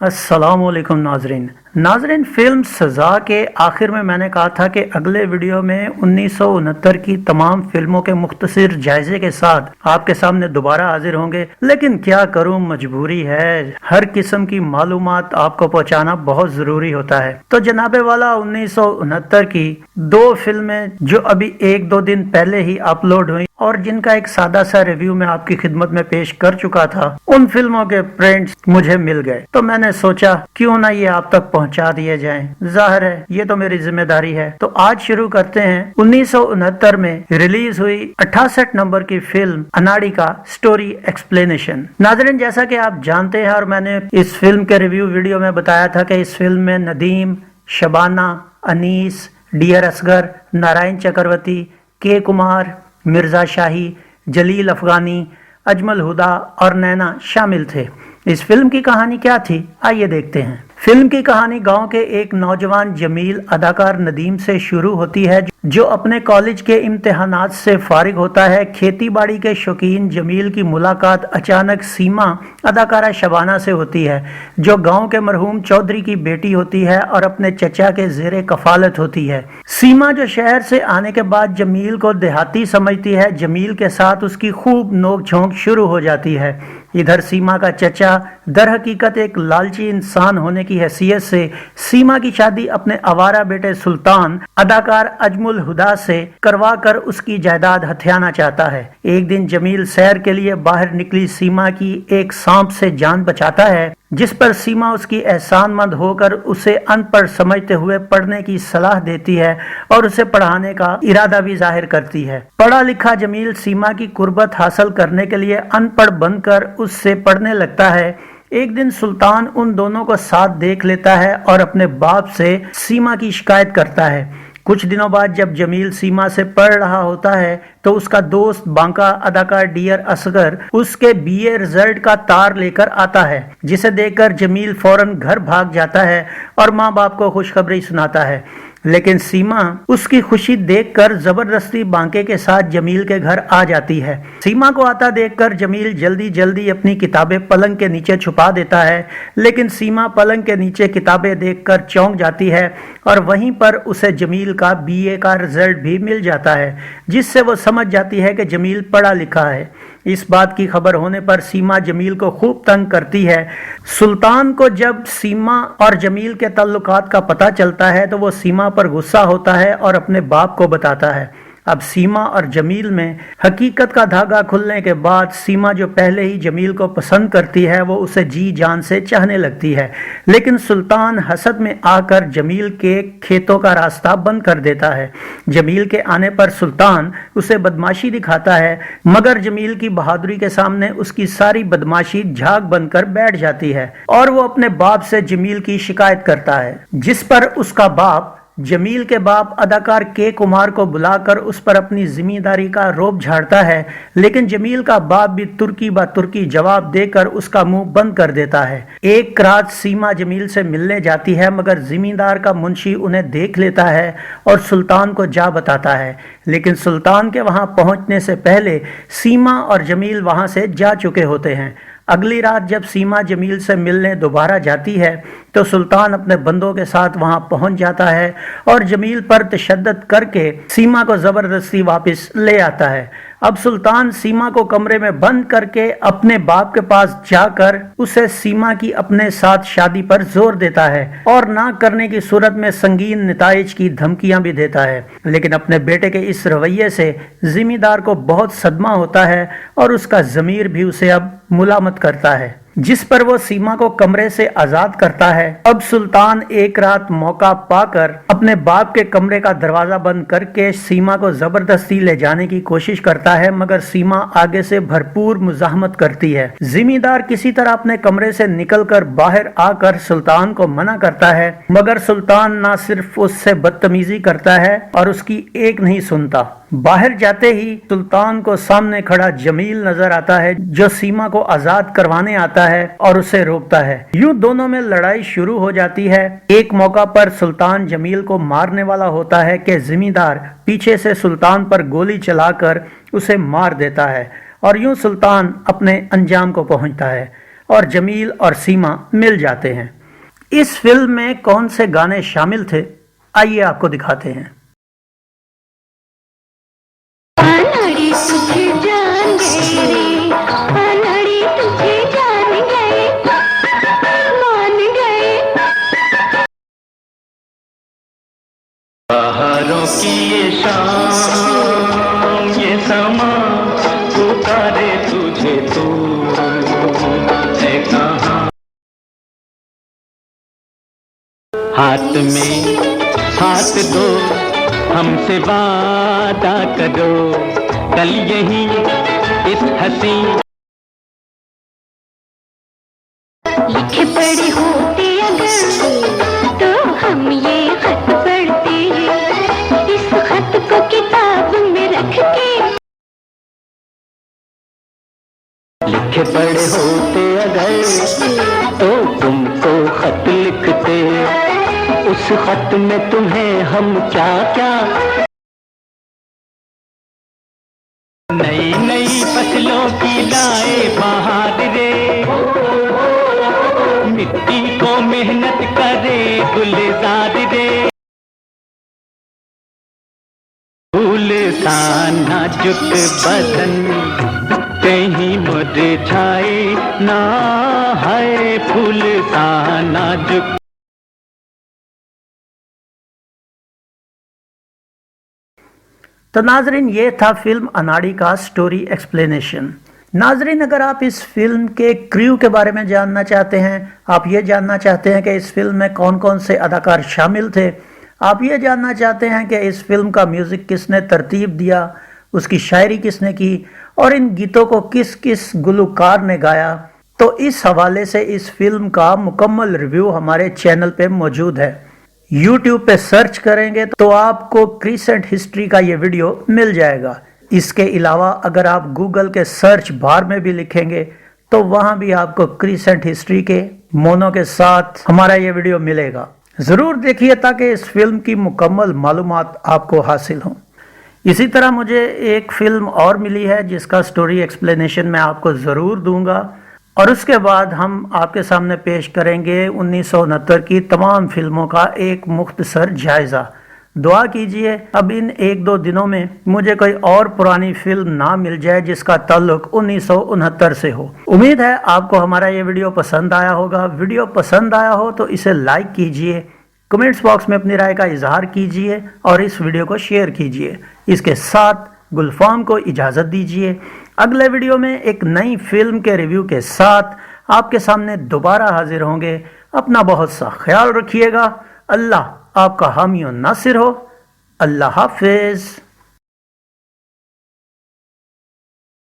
अस्सलाम वालेकुम नाजरीन, फिल्म सज़ा के आखिर में मैंने कहा था कि अगले वीडियो में 1969 की तमाम फिल्मों के मुख्तसर जायजे के साथ आपके सामने दोबारा हाजिर होंगे, लेकिन क्या करूं, मजबूरी है। हर किस्म की मालूमात आपको पहुंचाना बहुत जरूरी होता है। तो जनाबे वाला 1969 की दो फिल्में जो अभी एक दो दिन पहले ही अपलोड हुई और जिनका एक सादा सा रिव्यू मैं आपकी खिदमत में पेश कर चुका था, उन फिल्मों के प्रिंट्स मुझे मिल गए, तो मैंने सोचा क्यों ना ये आप तक पहुंचा दिए जाएं। जाहिर है ये तो मेरी जिम्मेदारी है। तो आज शुरू करते हैं 1969 में रिलीज हुई 68 नंबर की फिल्म अनाड़ी का स्टोरी एक्सप्लेनेशन। नाजरीन, जैसा कि आप जानते हैं और मैंने इस फिल्म के रिव्यू वीडियो में बताया था कि इस फिल्म में नदीम, शबाना, अनीस, डियर असगर, नारायण चक्रवर्ती, के कुमार, मिर्जा शाही, जलील अफगानी, अजमल हुदा और नैना शामिल थे। इस फिल्म की कहानी क्या थी, आइए देखते हैं। फिल्म की कहानी गांव के एक नौजवान जमील अदाकार नदीम से शुरू होती है, जो अपने कॉलेज के इम्तिहानात से फारिग होता है। खेती बाड़ी के शौकीन जमील की मुलाकात अचानक सीमा अदाकारा शबाना से होती है, जो गांव के मरहूम चौधरी की बेटी होती है और अपने चचा के जेरे कफालत होती है। सीमा जो शहर से आने के बाद जमील को देहाती समझती है, जमील के साथ उसकी खूब नोक झोंक शुरू हो जाती है। इधर सीमा का चचा दर हकीकत एक लालची इंसान होने की हैसियत से सीमा की शादी अपने आवारा बेटे सुल्तान अदाकार अजमुल हुदा से करवा कर उसकी जायदाद हथियाना चाहता है। एक दिन जमील सैर के लिए बाहर निकली सीमा की एक सांप से जान बचाता है, जिस पर सीमा उसकी एहसानमंद होकर उसे अनपढ़ समझते हुए पढ़ने की सलाह देती है और उसे पढ़ाने का इरादा भी जाहिर करती है। पढ़ा लिखा जमील सीमा की कुर्बत हासिल करने के लिए अनपढ़ बनकर उससे पढ़ने लगता है। एक दिन सुल्तान उन दोनों को साथ देख लेता है और अपने बाप से सीमा की शिकायत करता है। कुछ दिनों बाद जब जमील सीमा से पढ़ रहा होता है तो उसका दोस्त बांका अदाकार डियर असगर उसके बीए रिजल्ट का तार लेकर आता है, जिसे देखकर जमील फौरन घर भाग जाता है और माँ बाप को खुशखबरी सुनाता है। लेकिन सीमा उसकी खुशी देखकर जबरदस्ती बांके के साथ जमील के घर आ जाती है। सीमा को आता देखकर जमील जल्दी जल्दी अपनी किताबें पलंग के नीचे छुपा देता है, लेकिन सीमा पलंग के नीचे किताबें देखकर चौंक जाती है और वहीं पर उसे जमील का बीए का रिजल्ट भी मिल जाता है, जिससे वो समझ जाती है कि जमील पढ़ा लिखा है। इस बात की खबर होने पर सीमा जमील को खूब तंग करती है। सुल्तान को जब सीमा और जमील के ताल्लुकात का पता चलता है तो वो सीमा पर गुस्सा होता है और अपने बाप को बताता है। अब सीमा और जमील में हकीकत का धागा खुलने के बाद सीमा जो पहले ही जमील को पसंद करती है, वो उसे जी जान से चाहने लगती है। लेकिन सुल्तान हसद में आकर जमील के खेतों का रास्ता बंद कर देता है। जमील के आने पर सुल्तान उसे बदमाशी दिखाता है, मगर जमील की बहादुरी के सामने उसकी सारी बदमाशी झाग बनकर बैठ जाती है और वो अपने बाप से जमील की शिकायत करता है, जिस पर उसका बाप जमील के बाप अदाकार के कुमार को बुलाकर उस पर अपनी जिम्मेदारी का रोब झाड़ता है। लेकिन जमील का बाप भी तुर्की ब तुर्की जवाब देकर उसका मुंह बंद कर देता है। एक रात सीमा जमील से मिलने जाती है, मगर जिम्मेदार का मुंशी उन्हें देख लेता है और सुल्तान को जा बताता है। लेकिन सुल्तान के वहां पहुंचने से पहले सीमा और जमील वहां से जा चुके होते हैं। अगली रात जब सीमा जमील से मिलने दोबारा जाती है तो सुल्तान अपने बंदों के साथ वहां पहुंच जाता है और जमील पर तशद्दुद करके सीमा को जबरदस्ती वापस ले आता है। अब सुल्तान सीमा को कमरे में बंद करके अपने बाप के पास जाकर उसे सीमा की अपने साथ शादी पर जोर देता है और ना करने की सूरत में संगीन नताइज की धमकियां भी देता है। लेकिन अपने बेटे के इस रवैये से जिम्मेदार को बहुत सदमा होता है और उसका जमीर भी उसे अब मुलामत करता है, जिस पर वो सीमा को कमरे से आजाद करता है। अब सुल्तान एक रात मौका पाकर अपने बाप के कमरे का दरवाजा बंद करके सीमा को जबरदस्ती ले जाने की कोशिश करता है, मगर सीमा आगे से भरपूर मुजाहमत करती है। जिम्मेदार किसी तरह अपने कमरे से निकलकर बाहर आकर सुल्तान को मना करता है, मगर सुल्तान ना सिर्फ उससे बदतमीजी करता है और उसकी एक नहीं सुनता। बाहर जाते ही सुल्तान को सामने खड़ा जमील नजर आता है, जो सीमा को आजाद करवाने आता है और उसे रोकता है। यूं दोनों में लड़ाई शुरू हो जाती है। एक मौका पर सुल्तान जमील को मारने वाला होता है कि जिम्मेदार पीछे से सुल्तान पर गोली चलाकर उसे मार देता है और यूं सुल्तान अपने अंजाम को पहुंचता है। اور جمیل اور سیما مل جاتے ہیں۔ اس فلم میں کون سے گانے شامل تھے، آئیے آپ کو دکھاتے ہیں۔ بہاروں کی یہ شام یہ سما پکارے تجھے تو ہے کہاں، ہاتھ میں ہاتھ دو ہم سے وعدہ کرو، کل یہی اس ہنسی لکھے پڑھے ہوتے اگر تو ہم یہ خط پڑھتے، اس خط کو کتاب میں رکھ کے، لکھے پڑھے ہوتے اگر تو تم کو خط لکھتے، اس خط میں تمہیں ہم کیا کیا نئی نئی فصلوں کی لائے بہار رے، مٹی کو محنت کرے گلزار رے، پھول سا نازک بدن کہیں مرجھائے نہ، ہے پھول سا نازک۔ تو ناظرین، یہ تھا فلم اناڑی کا سٹوری ایکسپلینیشن۔ ناظرین، اگر آپ اس فلم کے کریو کے بارے میں جاننا چاہتے ہیں، آپ یہ جاننا چاہتے ہیں کہ اس فلم میں کون کون سے اداکار شامل تھے، آپ یہ جاننا چاہتے ہیں کہ اس فلم کا میوزک کس نے ترتیب دیا، اس کی شاعری کس نے کی، اور ان گیتوں کو کس کس گلوکار نے گایا، تو اس حوالے سے اس فلم کا مکمل ریویو ہمارے چینل پہ موجود ہے۔ یوٹیوب پہ سرچ کریں گے تو آپ کو کریسنٹ ہسٹری کا یہ ویڈیو مل جائے گا۔ اس کے علاوہ اگر آپ گوگل کے سرچ بار میں بھی لکھیں گے تو وہاں بھی آپ کو کریسنٹ ہسٹری کے مونو کے ساتھ ہمارا یہ ویڈیو ملے گا۔ ضرور دیکھیے تاکہ اس فلم کی مکمل معلومات آپ کو حاصل ہوں۔ اسی طرح مجھے ایک فلم اور ملی ہے جس کا سٹوری ایکسپلینیشن میں آپ کو ضرور دوں گا، اور اس کے بعد ہم آپ کے سامنے پیش کریں گے 1969 کی تمام فلموں کا ایک مختصر جائزہ۔ دعا کیجئے اب ان ایک دو دنوں میں مجھے کوئی اور پرانی فلم نہ مل جائے جس کا تعلق 1969 سے ہو۔ امید ہے آپ کو ہمارا یہ ویڈیو پسند آیا ہوگا۔ ویڈیو پسند آیا ہو تو اسے لائک کیجئے، کمنٹس باکس میں اپنی رائے کا اظہار کیجئے اور اس ویڈیو کو شیئر کیجئے۔ اس کے ساتھ گلفام کو اجازت دیجئے۔ اگلے ویڈیو میں ایک نئی فلم کے ریویو کے ساتھ آپ کے سامنے دوبارہ حاضر ہوں گے۔ اپنا بہت سا خیال رکھیے گا۔ اللہ آپ کا حامی و ناصر ہو۔ اللہ حافظ۔